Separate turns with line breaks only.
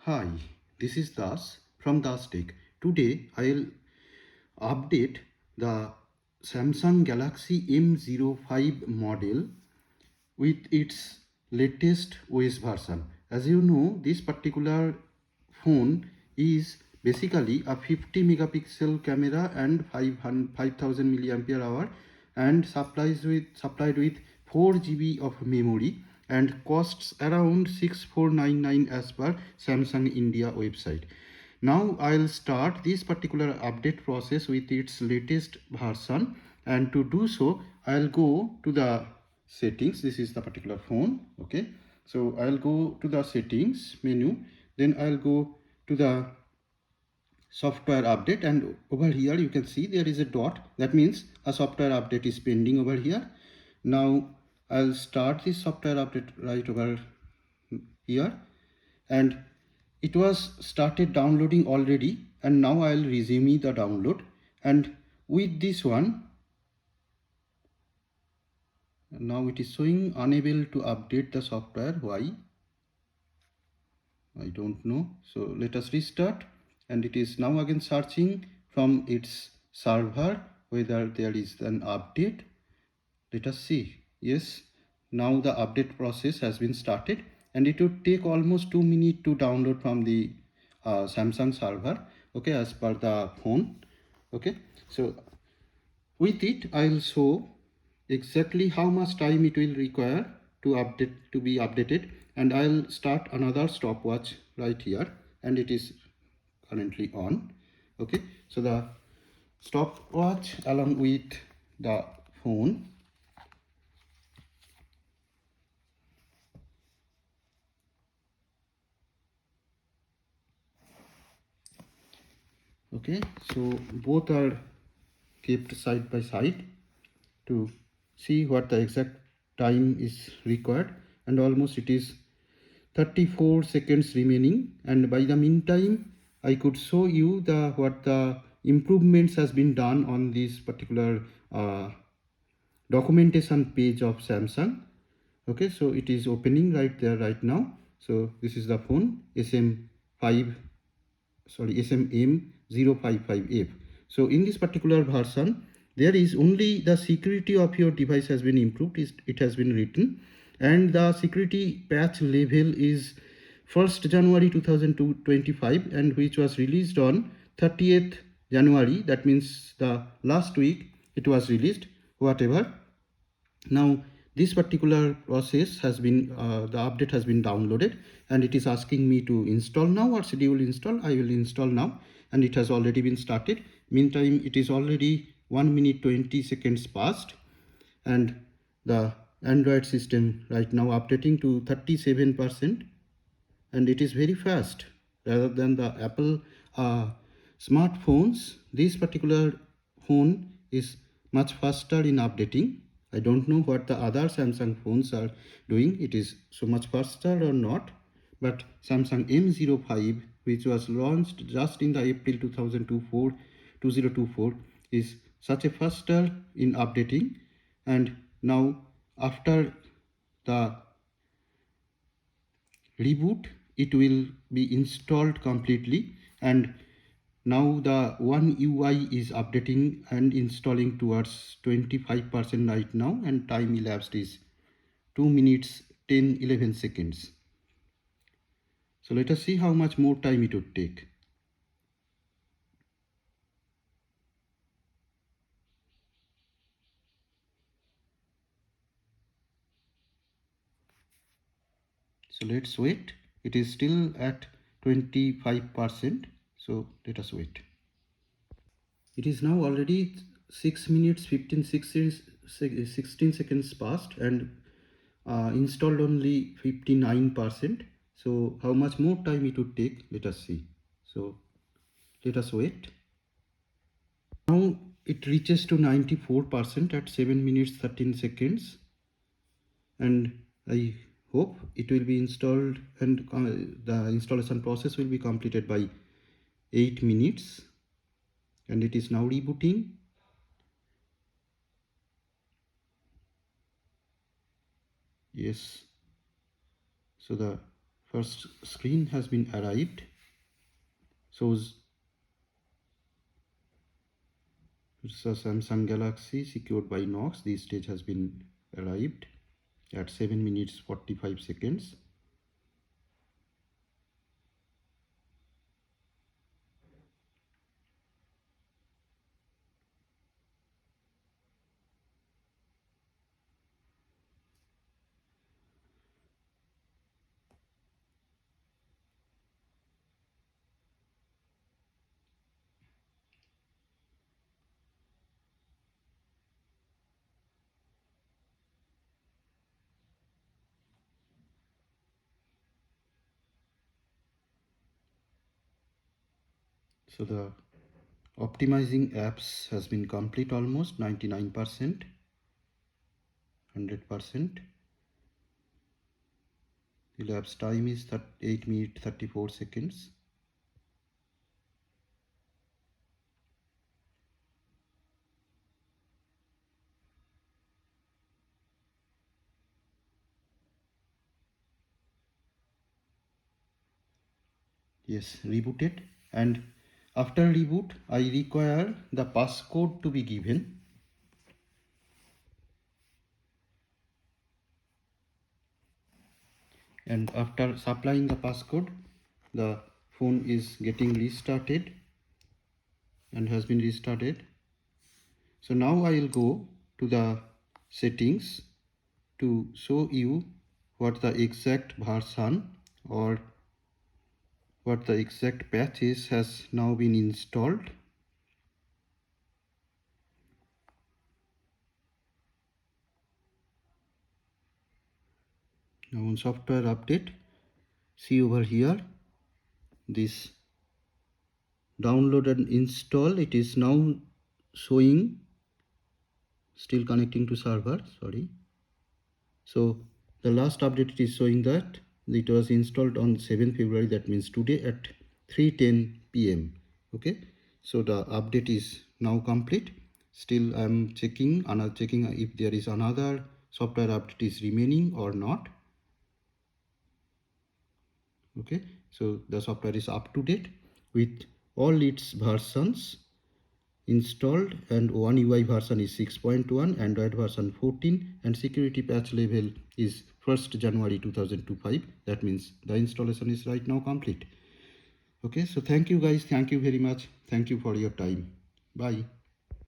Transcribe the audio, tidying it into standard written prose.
Hi, this is Das from Das Tech. Today I'll update the Samsung Galaxy M05 model with its latest OS version. As you know, this particular phone is basically a 50 megapixel camera and 5000 milliampere hour and supplied with 4 GB of memory and costs around 6499 as per Samsung India website. Now I'll start this particular update process with its latest version, and to do so I'll go to the settings. This is the particular phone. Okay, so I'll go to the settings menu, then I'll go to the software update, and over here you can see there is a dot. That means a software update is pending over here. Now I'll start this software update right over here, and it was started downloading already, and now I'll resume the download. And with this one, now it is showing unable to update the software. Why? I don't know. So let us restart, and it is now again searching from its server whether there is an update. Let us see. Yes, now the update process has been started, and it would take almost 2 minutes to download from the Samsung server. Okay, as per the phone. Okay, so with it I'll show exactly how much time it will require to be updated, and I'll start another stopwatch right here, and it is currently on. Okay, so the stopwatch along with the phone. Okay, so both are kept side by side to see what the exact time is required, and almost it is 34 seconds remaining. And by the meantime I could show you the what the improvements has been done on this particular documentation page of Samsung. Okay, so it is opening right there right now. So this is the phone SM055F. So in this particular version, there is only the security of your device has been improved. It has been written, and the security patch level is 1st January 2025, and which was released on 30th January. That means the last week it was released. Whatever. Now this particular process has been the update has been downloaded, and it is asking me to install now or schedule install. I will install now, and it has already been started. Meantime it is already 1 minute 20 seconds past, and the Android system right now updating to 37%, and it is very fast rather than the Apple smartphones. This particular phone is much faster in updating. I don't know what the other Samsung phones are doing. It is so much faster or not, but Samsung M05, which was launched just in the April 2024, is such a faster in updating. And now after the reboot, it will be installed completely, and now the one UI is updating and installing towards 25% right now, and time elapsed is 2 minutes 10-11 seconds. So let us see how much more time it would take. So let's wait. It is still at 25%. So let us wait. It is now already 6 minutes 16 seconds past, and installed only 59%. So how much more time it would take? Let us see. So let us wait. Now it reaches to 94% at 7 minutes 13 seconds, and I hope it will be installed, and the installation process will be completed by 8 minutes, and it is now rebooting. Yes, so the First screen has been arrived. Shows it's a Samsung Galaxy secured by Knox. This stage has been arrived at 7 minutes 45 seconds. So the optimizing apps has been complete, almost 99%, 100%. The elapsed time is 8 minutes 34 seconds. Yes, rebooted. And after reboot, I require the passcode to be given. And after supplying the passcode, the phone is getting restarted and has been restarted. So now I will go to the settings to show you what the exact version or what the exact patch is has now been installed. Now on software update, see over here, this download and install, it is now showing, still connecting to server, sorry. So the last update, it is showing that it was installed on 7th February, that means today at 3:10 p.m. Okay, so the update is now complete. Still I am checking if there is another software update is remaining or not. Okay, so the software is up to date with all its versions installed, and One UI version is 6.1, Android version 14, and security patch level is 1st January 2025. That means the installation is right now complete. Okay, so thank you guys, thank you very much, thank you for your time. Bye.